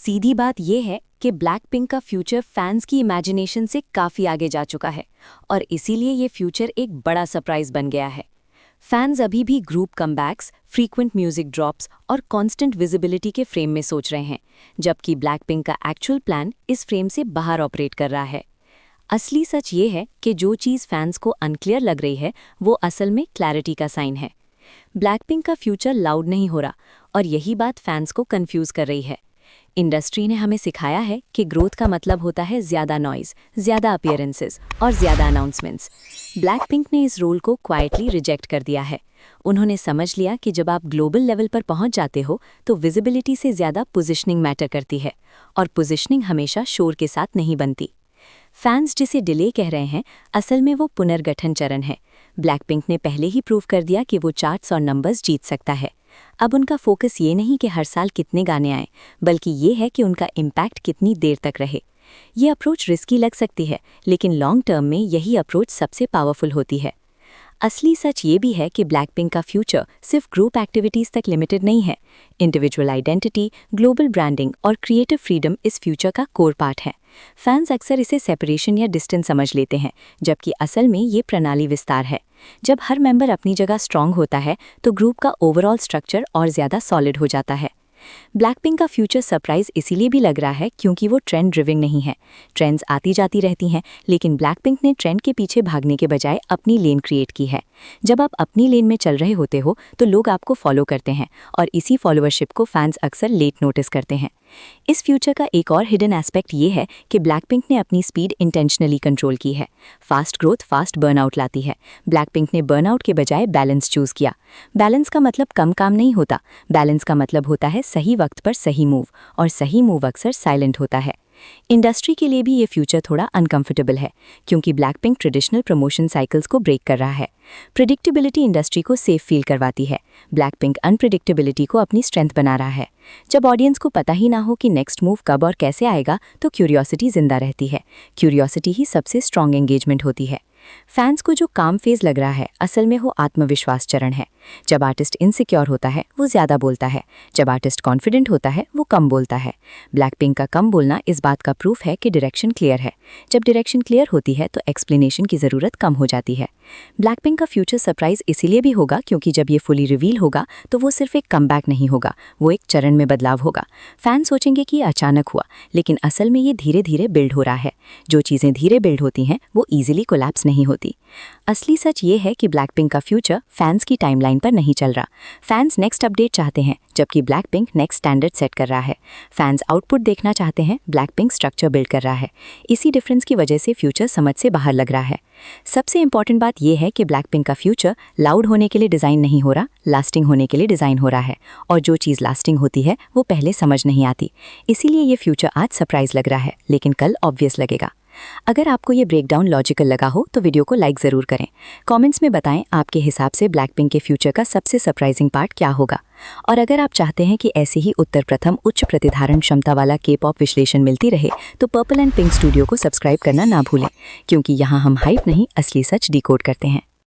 सीधी बात यह है कि ब्लैक पिंक का फ्यूचर फैंस की इमेजिनेशन से काफ़ी आगे जा चुका है और इसीलिए ये फ्यूचर एक बड़ा सरप्राइज बन गया है। फैंस अभी भी group comebacks, frequent music drops और कांस्टेंट विजिबिलिटी के फ्रेम में सोच रहे हैं, जबकि ब्लैक पिंक का एक्चुअल प्लान इस फ्रेम से बाहर ऑपरेट कर रहा है। असली सच ये है कि जो चीज़ फैंस को अनक्लियर लग रही है वो असल में क्लैरिटी का साइन है। ब्लैक पिंक का फ्यूचर लाउड नहीं हो रहा और यही बात फैंस को कंफ्यूज कर रही है। इंडस्ट्री ने हमें सिखाया है कि ग्रोथ का मतलब होता है ज़्यादा नॉइज़, ज़्यादा अपीयरेंसेस और ज़्यादा अनाउंसमेंट्स। ब्लैक पिंक ने इस रोल को क्वाइटली रिजेक्ट कर दिया है। उन्होंने समझ लिया कि जब आप ग्लोबल लेवल पर पहुंच जाते हो तो विजिबिलिटी से ज़्यादा पोजिशनिंग मैटर करती है और पोजिशनिंग हमेशा शोर के साथ नहीं बनती। फैंस जिसे डिले कह रहे हैं, असल में वो पुनर्गठन चरण है। ब्लैक पिंक ने पहले ही प्रूव कर दिया कि वो चार्ट्स और नंबर्स जीत सकता है। अब उनका फोकस ये नहीं कि हर साल कितने गाने आए, बल्कि ये है कि उनका इम्पैक्ट कितनी देर तक रहे। ये अप्रोच रिस्की लग सकती है, लेकिन लॉन्ग टर्म में यही अप्रोच सबसे पावरफुल होती है। असली सच ये भी है कि ब्लैक पिंक का फ्यूचर सिर्फ ग्रुप एक्टिविटीज़ तक लिमिटेड नहीं है। इंडिविजुअल आइडेंटिटी, ग्लोबल ब्रांडिंग और क्रिएटिव फ्रीडम इस फ्यूचर का कोर पार्ट है। फैंस अक्सर इसे सेपरेशन या डिस्टेंस समझ लेते हैं, जबकि असल में ये प्रणाली विस्तार है। जब हर मेंबर अपनी जगह स्ट्रांग होता है तो ग्रुप का ओवरऑल स्ट्रक्चर और ज़्यादा सॉलिड हो जाता है। ब्लैक पिंक का फ्यूचर सरप्राइज इसीलिए भी लग रहा है क्योंकि वो ट्रेंड ड्रिविंग नहीं है। ट्रेंड्स आती जाती रहती हैं, लेकिन ब्लैक पिंक ने ट्रेंड के पीछे भागने के बजाय अपनी लेन क्रिएट की है। जब आप अपनी लेन में चल रहे होते हो तो लोग आपको फॉलो करते हैं और इसी फॉलोअरशिप को फैंस अक्सर लेट नोटिस करते हैं। इस फ्यूचर का एक और हिडन एस्पेक्ट ये है कि ब्लैक पिंक ने अपनी स्पीड इंटेंशनली कंट्रोल की है। फास्ट ग्रोथ फास्ट बर्नआउट लाती है। ब्लैक पिंक ने बर्नआउट के बजाय बैलेंस चूज किया। बैलेंस का मतलब कम काम नहीं होता, बैलेंस का मतलब होता है सही वक्त पर सही मूव, और सही मूव अक्सर साइलेंट होता है। इंडस्ट्री के लिए भी ये फ्यूचर थोड़ा अनकंफर्टेबल है, क्योंकि black pink traditional promotion cycles को ब्रेक कर रहा है। प्रिडिक्टेबिलिटी इंडस्ट्री को सेफ फील करवाती है। ब्लैक पिंक अनप्रिडिक्टेबिलिटी को अपनी स्ट्रेंथ बना रहा है। जब ऑडियंस को पता ही ना हो कि नेक्स्ट मूव कब और कैसे आएगा तो क्यूरियोसिटी जिंदा रहती है। क्यूरियोसिटी ही सबसे स्ट्रॉन्ग एंगेजमेंट होती है। फैंस को जो काम फेज लग रहा है, असल में वो आत्मविश्वास चरण है। जब आर्टिस्ट इनसिक्योर होता है वो ज़्यादा बोलता है, जब आर्टिस्ट कॉन्फिडेंट होता है वो कम बोलता है। ब्लैक पिंक का कम बोलना इस बात का प्रूफ है कि डायरेक्शन क्लियर है। जब डायरेक्शन क्लियर होती है तो एक्सप्लेनेशन की ज़रूरत कम हो जाती है। ब्लैक पिंक का फ्यूचर सरप्राइज इसीलिए भी होगा क्योंकि जब ये फुली रिवील होगा तो वो सिर्फ एक कमबैक नहीं होगा, वो एक चरण में बदलाव होगा। फैंस सोचेंगे कि अचानक हुआ, लेकिन असल में ये धीरे धीरे बिल्ड हो रहा है। जो चीज़ें धीरे बिल्ड होती हैं वो ईजिली कोलैप्स नहीं होती। असली सच ये है कि ब्लैक पिंक का फ्यूचर फैंस की टाइमलाइन पर नहीं चल रहा। फैंस नेक्स्ट अपडेट चाहते हैं, जबकि black pink next standard set कर रहा है। फैंस आउटपुट देखना चाहते हैं, ब्लैक पिंक स्ट्रक्चर बिल्ड कर रहा है। इसी डिफरेंस की वजह से फ्यूचर समझ से बाहर लग रहा है। सबसे इंपॉर्टेंट बात यह है कि ब्लैक पिंक का फ्यूचर लाउड होने के लिए डिज़ाइन नहीं हो रहा, लास्टिंग होने के लिए डिज़ाइन हो रहा है। और जो चीज़ लास्टिंग होती है वो पहले समझ नहीं आती। इसीलिए ये फ्यूचर आज सरप्राइज लग रहा है, लेकिन कल ऑब्वियस लगेगा। अगर आपको ये ब्रेकडाउन लॉजिकल लगा हो तो वीडियो को लाइक ज़रूर करें। कमेंट्स में बताएं आपके हिसाब से ब्लैक पिंक के फ्यूचर का सबसे सरप्राइजिंग पार्ट क्या होगा। और अगर आप चाहते हैं कि ऐसे ही उत्तर प्रथम उच्च प्रतिधारण क्षमता वाला के-पॉप विश्लेषण मिलती रहे तो पर्पल एंड पिंक स्टूडियो को सब्सक्राइब करना ना भूलें, क्योंकि यहाँ हम हाइप नहीं, असली सच डिकोड करते हैं।